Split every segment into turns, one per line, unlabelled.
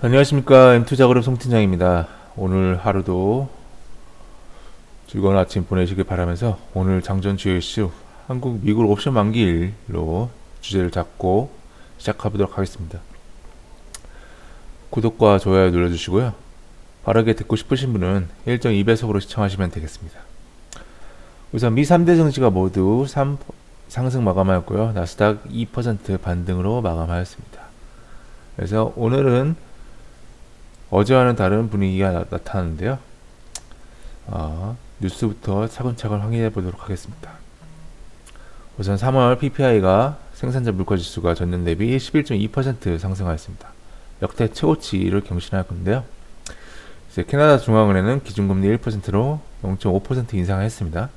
안녕하십니까. M투자그룹 송팀장입니다. 오늘 하루도 즐거운 아침 보내시길 바라면서 오늘 장전 주요 이슈 한국 미국 옵션 만기일로 주제를 잡고 시작해보도록 하겠습니다. 구독과 좋아요 눌러주시고요. 빠르게 듣고 싶으신 분은 1.2배속으로 시청하시면 되겠습니다. 우선 미 3대 증시가 모두 상승 마감하였고요. 나스닥 2% 반등으로 마감하였습니다. 그래서 오늘은 어제와는 다른 분위기가 나타나는데요. 뉴스부터 차근차근 확인해 보도록 하겠습니다. 우선 3월 PPI가 생산자 물가지수가 전년 대비 11.2% 상승하였습니다. 역대 최고치를 경신할 건데요. 이제 캐나다 중앙은행은 기준금리 1%로 0.5% 인상했습니다.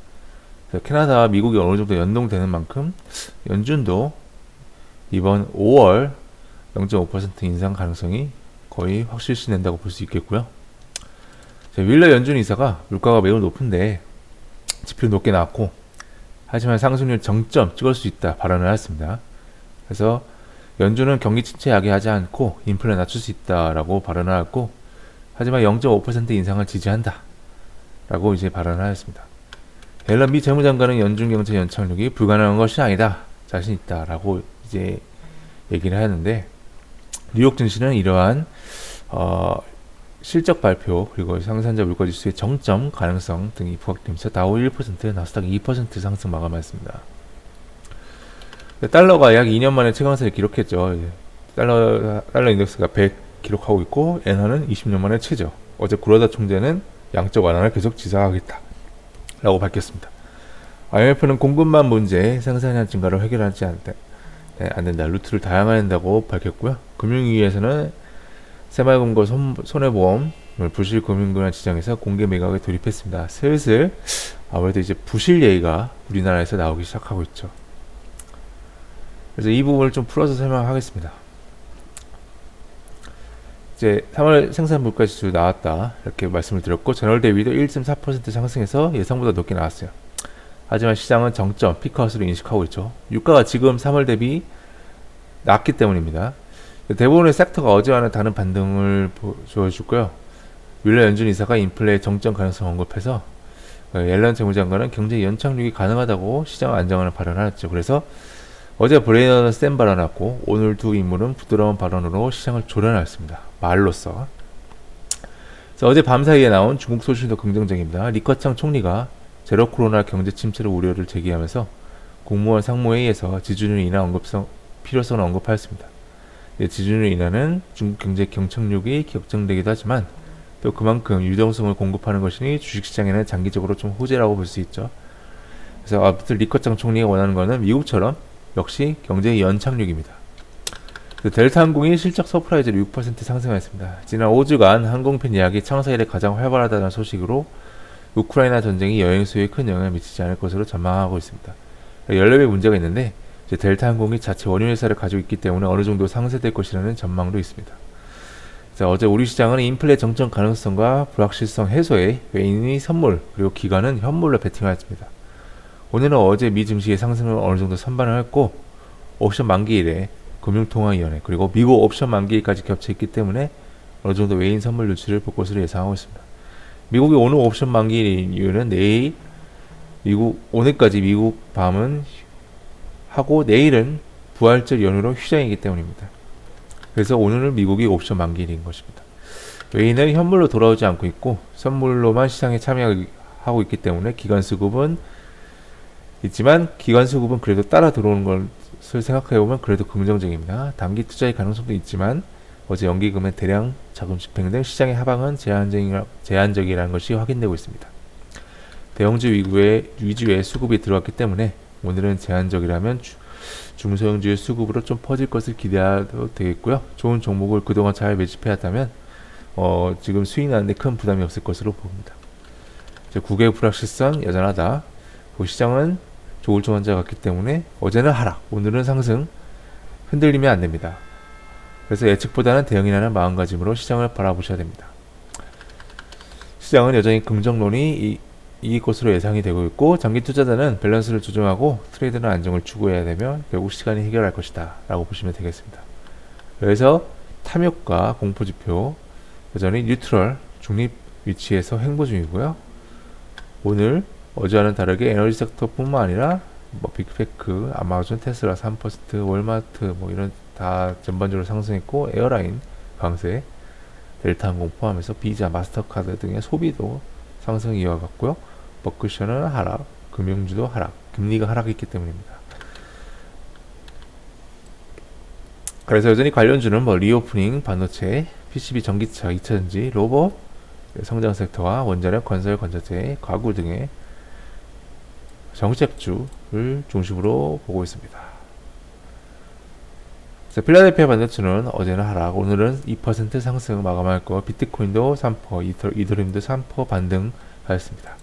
캐나다와 미국이 어느 정도 연동되는 만큼 연준도 이번 5월 0.5% 인상 가능성이 거의 확실시 낸다고 볼 수 있겠고요. 윌러 연준 이사가 물가가 매우 높은데 지표 높게 나왔고 하지만 상승률 정점 찍을 수 있다 발언을 했습니다. 그래서 연준은 경기 침체 야기하지 않고 인플레 낮출 수 있다라고 발언을 했고 하지만 0.5% 인상을 지지한다 라고 이제 발언을 하였습니다. 옐런 미 재무장관은 연준 경제 연착륙이 불가능한 것이 아니다 자신 있다 라고 이제 얘기를 하였는데 뉴욕 증시는 이러한 실적 발표 그리고 생산자 물가지수의 정점 가능성 등이 부각되면서 다우 1%, 나스닥 2% 상승 마감했습니다. 달러가 약 2년 만에 최강세를 기록했죠. 달러 인덱스가 100 기록하고 있고 엔화는 20년 만에 최저. 어제 구로다 총재는 양적 완화를 계속 지속하겠다 라고 밝혔습니다. IMF는 공급망 문제, 생산량 증가를 해결하지 안 된다. 루트를 다양화한다고 밝혔고요. 금융위에서는 새마을금고 손해보험을 부실 금융권을 지정해서 공개 매각에 돌입했습니다. 슬슬 아무래도 이제 부실 예의가 우리나라에서 나오기 시작하고 있죠. 그래서 이 부분을 좀 풀어서 설명하겠습니다. 이제 3월 생산 물가 지수 나왔다 이렇게 말씀을 드렸고 전월 대비도 1.4% 상승해서 예상보다 높게 나왔어요. 하지만 시장은 정점, 피크아웃으로 인식하고 있죠. 유가가 지금 3월 대비 낮기 때문입니다. 대부분의 섹터가 어제와는 다른 반등을 보여주고요. 윌러 연준 이사가 인플레 정점 가능성 언급해서 옐런 재무장관은 경제 연착륙이 가능하다고 시장 안정하는 발언을 했죠. 그래서 어제 브레이너는 센 발언했고 오늘 두 인물은 부드러운 발언으로 시장을 조련했습니다. 말로써. 그래서 어제 밤 사이에 나온 중국 소식도 긍정적입니다. 리커창 총리가 제로 코로나 경제 침체를 우려를 제기하면서 국무원 상무회의에서 지준율 인하 필요성을 언급하였습니다. 지준율 인하는 중국 경제 경착륙이 격정되기도 하지만 또 그만큼 유동성을 공급하는 것이니 주식시장에는 장기적으로 좀 호재라고 볼 수 있죠. 그래서 아무튼 리커창 총리가 원하는 것은 미국처럼 역시 경제 연착륙입니다. 델타 항공이 실적 서프라이즈로 6% 상승했습니다. 지난 5주간 항공편 예약이 창사 이래 가장 활발하다는 소식으로 우크라이나 전쟁이 여행 수요에 큰 영향을 미치지 않을 것으로 전망하고 있습니다. 연료비 문제가 있는데 델타 항공이 자체 원유회사를 가지고 있기 때문에 어느 정도 상쇄될 것이라는 전망도 있습니다. 자, 어제 우리 시장은 인플레 정점 가능성과 불확실성 해소에 외인이 선물 그리고 기관은 현물로 베팅하였습니다. 오늘은 어제 미 증시의 상승을 어느 정도 선반을 했고 옵션 만기일에 금융통화위원회 그리고 미국 옵션 만기일까지 겹쳐있기 때문에 어느 정도 외인 선물 유출을 볼 것으로 예상하고 있습니다. 미국이 오늘 옵션 만기일인 이유는 오늘까지 미국 밤은 하고 내일은 부활절 연휴로 휴장이기 때문입니다. 그래서 오늘은 미국이 옵션 만기일인 것입니다. 외인은 현물로 돌아오지 않고 있고 선물로만 시장에 참여하고 있기 때문에 기관 수급은 있지만 기관 수급은 그래도 따라 들어오는 것을 생각해보면 그래도 긍정적입니다. 단기 투자의 가능성도 있지만 어제 연기금의 대량 자금 집행 등 시장의 하방은 제한적이라는 것이 확인되고 있습니다. 대형주 위주의 수급이 들어왔기 때문에 오늘은 제한적이라면 중소형주의 수급으로 좀 퍼질 것을 기대해도 되겠고요. 좋은 종목을 그동안 잘 매집해왔다면 지금 수익 나는데 큰 부담이 없을 것으로 봅니다. 국외 불확실성 여전하다. 시장은 조울조한자 같기 때문에 어제는 하락, 오늘은 상승, 흔들리면 안됩니다. 그래서 예측보다는 대응이라는 마음가짐으로 시장을 바라보셔야 됩니다. 시장은 여전히 긍정론이 이길 것으로 예상이 되고 있고 장기 투자자는 밸런스를 조정하고 트레이드는 안정을 추구해야 되며 결국 시간이 해결할 것이다 라고 보시면 되겠습니다. 그래서 탐욕과 공포지표 여전히 뉴트럴 중립 위치에서 횡보 중이고요. 오늘 어제와는 다르게 에너지 섹터뿐만 아니라 뭐 빅테크, 아마존, 테슬라 3%, 월마트 뭐 이런 다 전반적으로 상승했고, 에어라인 강세, 델타항공 포함해서 비자, 마스터카드 등의 소비도 상승 이어갔고요. 버크셔는 하락, 금융주도 하락, 금리가 하락했기 때문입니다. 그래서 여전히 관련주는 뭐 리오프닝, 반도체, PCB, 전기차, 2차전지, 로봇, 성장 섹터와 원자력, 건설, 건자재, 가구 등의 정책주를 중심으로 보고 있습니다. 필라델피아 반도체는 어제는 하락, 오늘은 2% 상승 마감했고, 비트코인도 3%, 이더리움도 3% 반등하였습니다.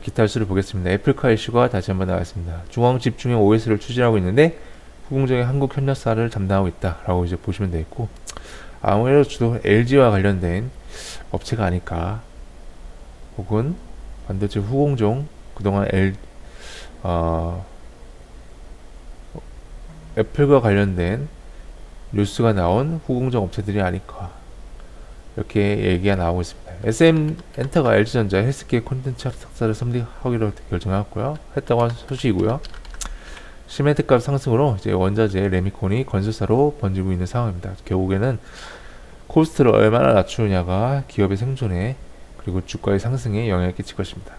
기타 수를 보겠습니다. 애플카 이슈가 다시 한번 나왔습니다. 중앙 집중형 OS를 추진하고 있는데 후공정의 한국 협력사를 담당하고 있다라고 이제 보시면 되겠고, 아무래도 주로 LG와 관련된 업체가 아닐까, 혹은 반도체 후공정 그동안 애플과 관련된 뉴스가 나온 후공정 업체들이 아닐까, 이렇게 얘기가 나오고 있습니다. SM엔터가 LG전자 헬스케어 콘텐츠 합작사를 설립하기로 결정했고요. 했다고 한 소식이고요. 시멘트 값 상승으로 이제 원자재 레미콘이 건설사로 번지고 있는 상황입니다. 결국에는 코스트를 얼마나 낮추느냐가 기업의 생존에 그리고 주가의 상승에 영향을 끼칠 것입니다.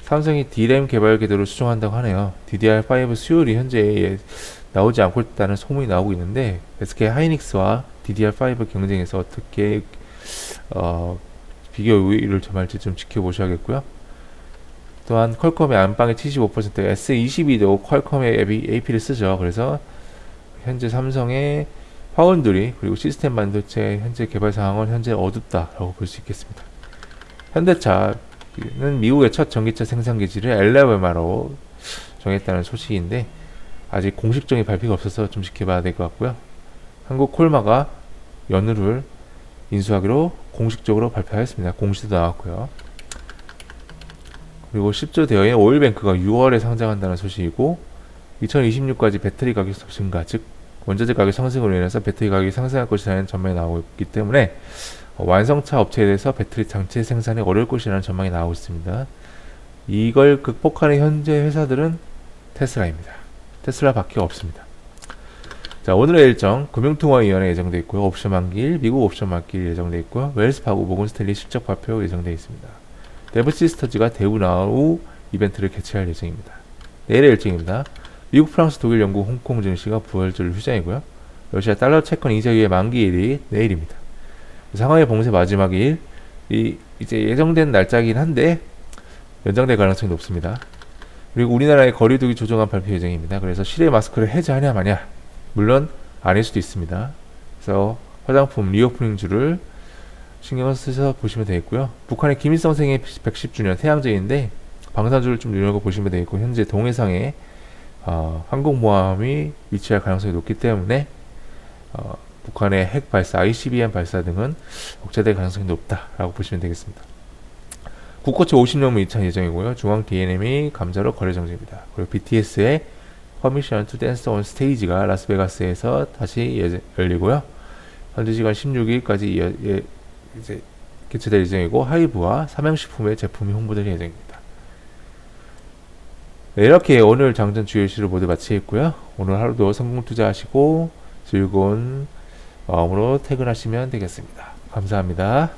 삼성이 D램 개발 궤도를 수정한다고 하네요. DDR5 수율이 현재 나오지 않고 있다는 소문이 나오고 있는데, SK 하이닉스와 DDR5 경쟁에서 어떻게 비교 우위를 점할지 좀 지켜보셔야겠고요. 또한 퀄컴의 안방의 75%, S22도 퀄컴의 AP를 쓰죠. 그래서 현재 삼성의 파운드리 그리고 시스템 반도체 현재 개발 상황은 현재 어둡다라고 볼 수 있겠습니다. 현대차는 미국의 첫 전기차 생산 기지를 엘라베마로 정했다는 소식인데, 아직 공식적인 발표가 없어서 좀 지켜봐야 될 것 같고요. 한국 콜마가 연우를 인수하기로 공식적으로 발표하였습니다. 공시도 나왔고요. 그리고 10조 대여의 오일뱅크가 6월에 상장한다는 소식이고, 2026까지 배터리 가격 증가, 즉 원자재 가격 상승으로 인해서 배터리 가격이 상승할 것이라는 전망이 나오고 있기 때문에 완성차 업체에 대해서 배터리 장치 생산이 어려울 것이라는 전망이 나오고 있습니다. 이걸 극복하는 현재 회사들은 테슬라입니다. 테슬라밖에 없습니다. 자, 오늘의 일정, 금융통화위원회 예정되어 있고요. 옵션 만기일, 미국 옵션 만기일 예정되어 있고요. 웰스파고, 모건스탠리 실적 발표 예정되어 있습니다. 데브시스터즈가 대우나우 이벤트를 개최할 예정입니다. 내일의 일정입니다. 미국, 프랑스, 독일, 영국, 홍콩 증시가 부활절 휴장이고요. 러시아 달러 채권 이자율의 만기일이 내일입니다. 상하이 봉쇄 마지막일, 이제 예정된 날짜이긴 한데 연장될 가능성이 높습니다. 그리고 우리나라의 거리두기 조정안 발표 예정입니다. 그래서 실외 마스크를 해제하냐 마냐, 물론 아닐 수도 있습니다. 그래서 화장품 리오프닝주를 신경을 쓰셔서 보시면 되겠고요. 북한의 김일성 생애 110주년 태양제인데 방산주를 좀 눈여겨보시면 되겠고, 현재 동해상에 항공모함이 위치할 가능성이 높기 때문에 북한의 핵 발사, ICBM 발사 등은 억제될 가능성이 높다라고 보시면 되겠습니다. 국고채 50년물 입찰 예정이고요. 중앙 D&M이 감자로 거래 정지입니다. 그리고 BTS의 Permission to Dance on Stage가 라스베가스에서 다시 열리고요. 현지 시간 16일까지 이제 개최될 예정이고, 하이브와 삼양식품의 제품이 홍보될 예정입니다. 네, 이렇게 오늘 장전 주요 이슈를 모두 마치겠고요. 오늘 하루도 성공 투자하시고 즐거운 마음으로 퇴근하시면 되겠습니다. 감사합니다.